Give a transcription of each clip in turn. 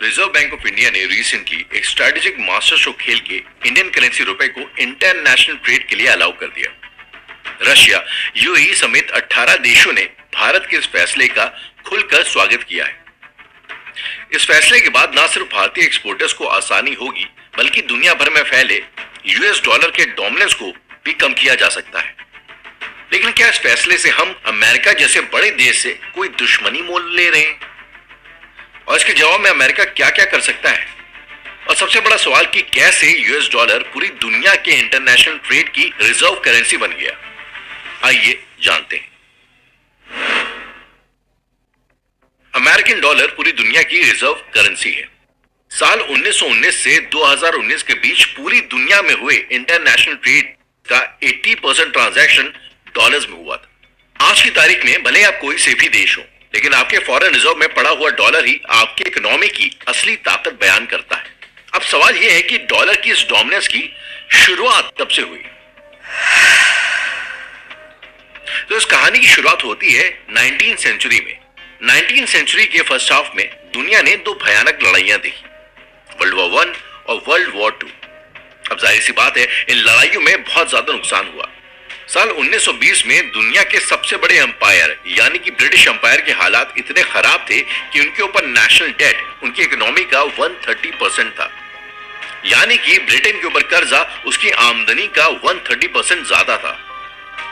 Reserve bank of India ने recently एक strategic master stroke खेल के इंडियन करेंसी रुपए को इंटरनेशनल ट्रेड के लिए अलाउ कर दिया। रशिया, यूएई समेत 18 देशों ने भारत के इस फैसले का खुलकर स्वागत किया है। इस फैसले के बाद न सिर्फ भारतीय एक्सपोर्टर्स को आसानी होगी, बल्कि दुनिया भर में फैले यूएस डॉलर के डोमिनेंस को भी कम किया जा सकता है। लेकिन क्या इस फैसले से हम अमेरिका जैसे बड़े देश से कोई दुश्मनी मोल ले रहे हैं? और इसके जवाब में अमेरिका क्या क्या कर सकता है? और सबसे बड़ा सवाल कि कैसे यूएस डॉलर पूरी दुनिया के इंटरनेशनल ट्रेड की रिजर्व करेंसी बन गया। आइए जानते हैं। अमेरिकन डॉलर पूरी दुनिया की रिजर्व करेंसी है। साल 1919 से 2019 के बीच पूरी दुनिया में हुए इंटरनेशनल ट्रेड का 80% ट्रांजैक्शन डॉलर्स में हुआ था। आज की तारीख में भले आप कोई से भी देश हो, लेकिन आपके फॉरेन रिजर्व में पड़ा हुआ डॉलर ही आपकी इकोनॉमी की असली ताकत बयान करता है। अब सवाल यह है कि डॉलर की इस डोमिनेंस की शुरुआत कब से हुई? तो इस कहानी की शुरुआत होती है 19th सेंचुरी में। 19th सेंचुरी के फर्स्ट हाफ में दुनिया ने दो भयानक लड़ाइयां देखी, वर्ल्ड वॉर 1 और वर्ल्ड वॉर 2। अब जाहिर सी बात है, इन लड़ाइयों में बहुत ज्यादा नुकसान हुआ। साल 1920 में दुनिया के सबसे बड़े अंपायर यानी कि ब्रिटिश अंपायर के हालात इतने खराब थे कि उनके ऊपर नेशनल डेट उनकी इकोनॉमी का 130% था। यानी कि ब्रिटेन के ऊपर कर्जा उसकी आमदनी का 130% ज्यादा था।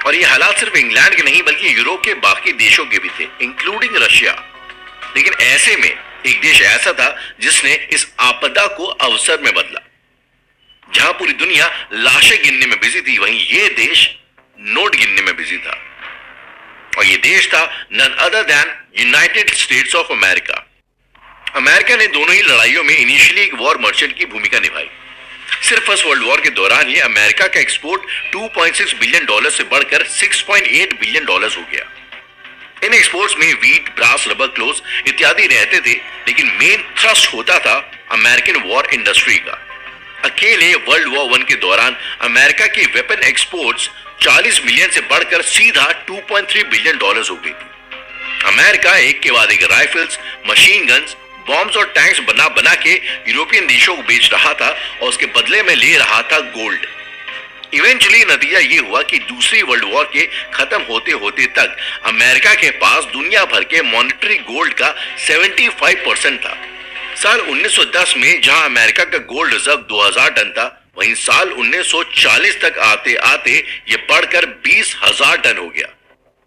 और ये हालात सिर्फ इंग्लैंड के नहीं बल्कि यूरोप के बाकी देशों के भी थे, इंक्लूडिंग रशिया। लेकिन ऐसे में एक देश ऐसा था जिसने इस आपदा को अवसर में बदला। जहां पूरी दुनिया लाशें गिनने में बिजी थी, वहीं ये देश नोट गिनने में बिजी था। और ये देश था none other than United States of America. America ने दोनों ही लड़ाइयों में इनिशियली एक वॉर मर्चेंट की भूमिका निभाई। सिर्फ फर्स्ट वर्ल्ड वॉर के दौरान ही अमेरिका का एक्सपोर्ट 2.6 बिलियन डॉलर से बढ़कर 6.8 बिलियन डॉलर हो गया। इन एक्सपोर्ट्स में व्हीट, ब्रास, रबर, क्लोथ्स इत्यादि रहते थे, लेकिन मेन थ्रस्ट होता था अमेरिकन वॉर इंडस्ट्री का। अकेले वर्ल्ड वॉर 1 के दौरान अमेरिका की वेपन एक्सपोर्ट्स 40 मिलियन से बढ़कर सीधा 2.3 बिलियन डॉलर हो गई थी। अमेरिका एक के बाद एक राइफल्स, मशीन गन्स, बॉम्ब्स और टैंक्स बना बना के यूरोपियन देशों को बेच रहा था और उसके बदले में ले रहा था गोल्ड। इवेंचुअली नतीजा ये हुआ कि दूसरी वर्ल्ड वॉर के खत्म होते होते तक अमेरिका के पास दुनिया भर के मॉनेटरी गोल्ड का 75% था। साल 1910 में जहां अमेरिका का गोल्ड रिजर्व 2000 टन था, वहीं साल 1940 तक आते आते ये बढ़कर 20,000 टन हो गया।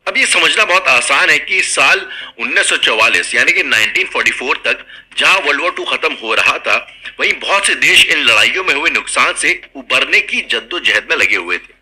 अब ये समझना बहुत आसान है कि साल 1944 यानी कि 1944 तक जहां वर्ल्ड वॉर 2 खत्म हो रहा था, वहीं बहुत से देश इन लड़ाइयों में हुए नुकसान से उबरने की जद्दोजहद में लगे हुए थे।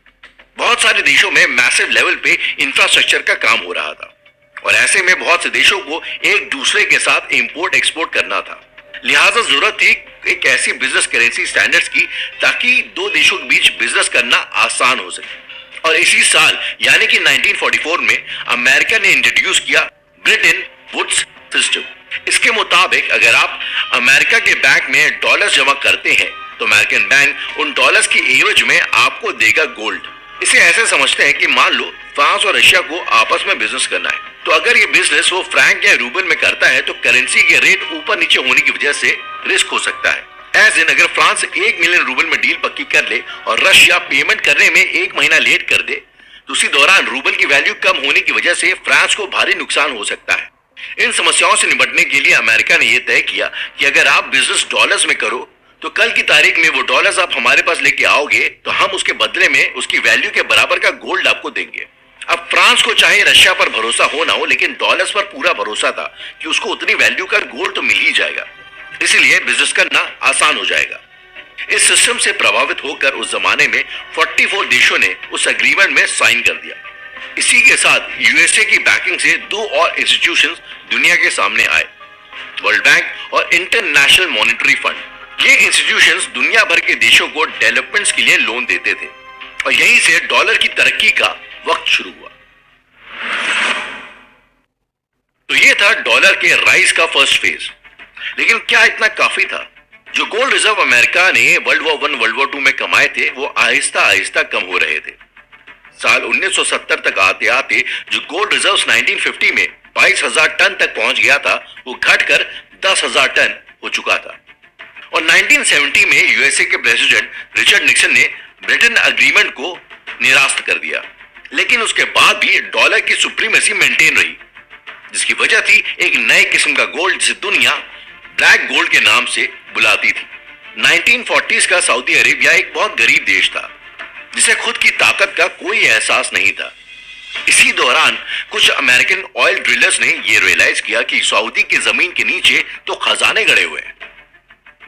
बहुत सारे देशों में मैसिव लेवल पे इंफ्रास्ट्रक्चर का काम हो रहा था और ऐसे में बहुत से देशों को एक दूसरे के साथ इंपोर्ट एक्सपोर्ट करना था। लिहाजा जरूरत थी एक ऐसी बिजनेस करेंसी स्टैंडर्ड्स की ताकि दो देशों के बीच बिजनेस करना आसान हो सके। और इसी साल यानी कि 1944 में अमेरिका ने इंट्रोड्यूस किया ब्रिटेन वुड्स सिस्टम। इसके मुताबिक अगर आप अमेरिका के बैंक में डॉलर जमा करते हैं तो अमेरिकन बैंक उन डॉलर्स की एवज में आपको देगा गोल्ड। इसे ऐसे समझते हैं कि मान लो फ्रांस और रशिया को आपस में बिजनेस करना है, तो अगर ये बिजनेस वो फ्रैंक या रूबल में करता है तो करेंसी के रेट ऊपर नीचे होने की वजह से रिस्क हो सकता है। एज इन अगर फ्रांस 1 मिलियन रूबल में डील पक्की कर ले और रशिया पेमेंट करने में 1 महीना लेट कर दे, तो उसी दौरान रूबल की वैल्यू कम होने की वजह से फ्रांस को भारी नुकसान हो सकता है। इन समस्याओं से निपटने के लिए अमेरिका ने यह तय किया कि अगर आप बिजनेस डॉलर्स में करो तो कल की तारीख में वो डॉलर्स आप हमारे पास लेके आओगे तो हम उसके बदले में उसकी वैल्यू के बराबर का गोल्ड आपको देंगे। अब फ्रांस को चाहे रशिया पर भरोसा हो ना हो, लेकिन डॉलर्स पर पूरा भरोसा था कि उसको उतनी वैल्यू का गोल्ड तो मिल ही जाएगा, इसलिए बिजनेस करना आसान हो जाएगा। इस सिस्टम से प्रभावित होकर उस जमाने में 44 देशों ने उस एग्रीमेंट में साइन कर दिया। इसी के साथ यूएसए की बैकिंग से दो और इंस्टीट्यूशंस दुनिया के सामने आए, वर्ल्ड बैंक और इंटरनेशनल मॉनेटरी फंड। ये इंस्टीट्यूशंस दुनिया भर के देशों को डेवलपमेंट्स के लिए लोन देते थे और यहीं से डॉलर की तरक्की का वक्त शुरू हुआ। तो ये था डॉलर के राइज का फर्स्ट फेज। लेकिन क्या इतना काफी था? जो गोल्ड रिजर्व अमेरिका ने वर्ल्ड वॉर 1 वर्ल्ड वॉर 2 में कमाए थे वो आहिस्ता आहिस्ता कम हो रहे थे। साल 1970 तक आते आते जो गोल्ड रिजर्व्स 1950 में 22,000 टन तक पहुंच गया था, वो घटकर 10,000 टन हो चुका था। और 1970 में यूएसए के प्रेसिडेंट रिचर्ड निक्सन ने ब्रिटेन अग्रीमेंट को निरस्त कर दिया, लेकिन उसके बाद भी डॉलर की सुप्रीमेसी मेंटेन रही, जिसकी वजह थी एक नए किस्म का गोल्ड जिसे दुनिया ब्लैक गोल्ड के नाम से बुलाती थी। 1940s का सऊदी अरेबिया एक बहुत गरीब देश था जिसे खुद की ताकत का कोई एहसास नहीं था। इसी दौरान कुछ अमेरिकन ऑयल ड्रिलर्स ने यह रियलाइज किया कि सऊदी की जमीन के नीचे तो खजाने गड़े हुए हैं।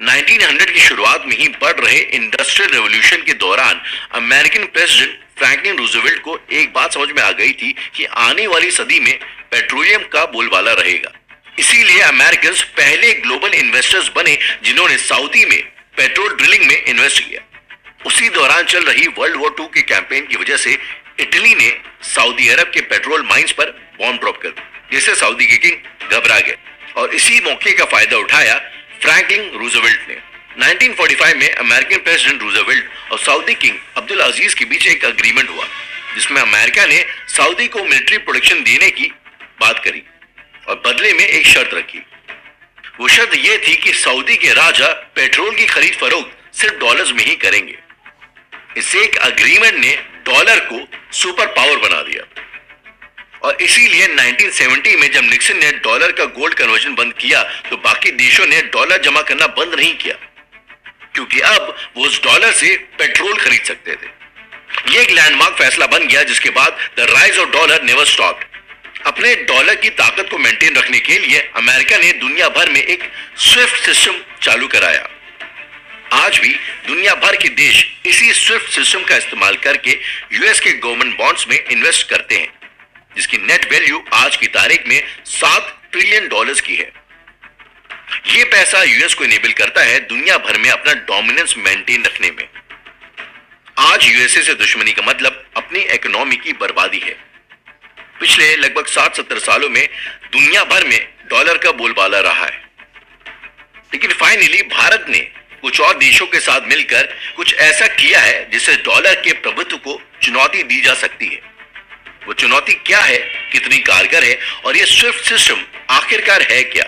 1900 की शुरुआत में ही बढ़ रहे इंडस्ट्रियल रेवोल्यूशन के दौरान अमेरिकन प्रेसिडेंट फ्रैंकलिन रूजवेल्ट को एक बात समझ में आ गई थी कि आने वाली सदी में पेट्रोलियम का बोलबाला रहेगा। इसीलिए अमेरिकन पहले ग्लोबल इन्वेस्टर्स बने जिन्होंने सऊदी में पेट्रोल ड्रिलिंग में इन्वेस्ट किया। उसी दौरान चल रही वर्ल्ड वॉर 2 के कैंपेन की वजह से इटली ने सऊदी अरब के पेट्रोल माइंस पर बॉम्ब ड्रॉप कर दी, जिससे सऊदी के किंग घबरा गए और इसी मौके का फायदा उठाया फ्रैंकलिन रूजवेल्ट ने। 1945 में अमेरिकन प्रेसिडेंट रूजवेल्ट और सऊदी किंग अब्दुल अजीज के बीच एक अग्रीमेंट हुआ, जिसमें अमेरिका ने सऊदी को मिलिट्री प्रोटेक्शन देने की बात करी और बदले में एक शर्त रखी। वो शर्त यह थी कि सऊदी के राजा पेट्रोल की खरीद फरोख्त सिर्फ डॉलर्स में ही करेंगे। इस एक अग्रीमेंट ने डॉलर को सुपर पावर बना दिया और इसीलिए 1970 में जब निक्सन ने डॉलर का गोल्ड कन्वर्जन बंद किया तो बाकी देशों ने डॉलर जमा करना बंद नहीं किया, क्योंकि अब वो उस डॉलर से पेट्रोल खरीद सकते थे। यह एक लैंडमार्क फैसला बन गया, जिसके बाद the rise of dollar never stopped. अपने डॉलर की ताकत को मेंटेन रखने के लिए अमेरिका ने दुनिया भर में एक स्विफ्ट सिस्टम चालू कराया। आज भी दुनिया भर के देश इसी स्विफ्ट सिस्टम का इस्तेमाल करके यूएस के गवर्नमेंट बॉन्ड्स में इन्वेस्ट करते हैं, जिसकी नेट वैल्यू आज की तारीख में 7 ट्रिलियन डॉलर्स की है। यह पैसा यूएस को इनेबल करता है दुनिया भर में अपना डोमिनेंस मेंटेन रखने में। आज यूएसए से दुश्मनी का मतलब अपनी इकोनॉमी की बर्बादी है। पिछले लगभग 60-70 सालों में दुनिया भर में डॉलर का बोलबाला रहा है, लेकिन फाइनली भारत ने कुछ और देशों के साथ मिलकर कुछ ऐसा किया है जिससे डॉलर के प्रभुत्व को चुनौती दी जा सकती है। वो चुनौती क्या है, कितनी कारगर है और ये स्विफ्ट सिस्टम आखिरकार है क्या,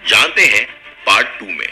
जानते हैं पार्ट 2 में।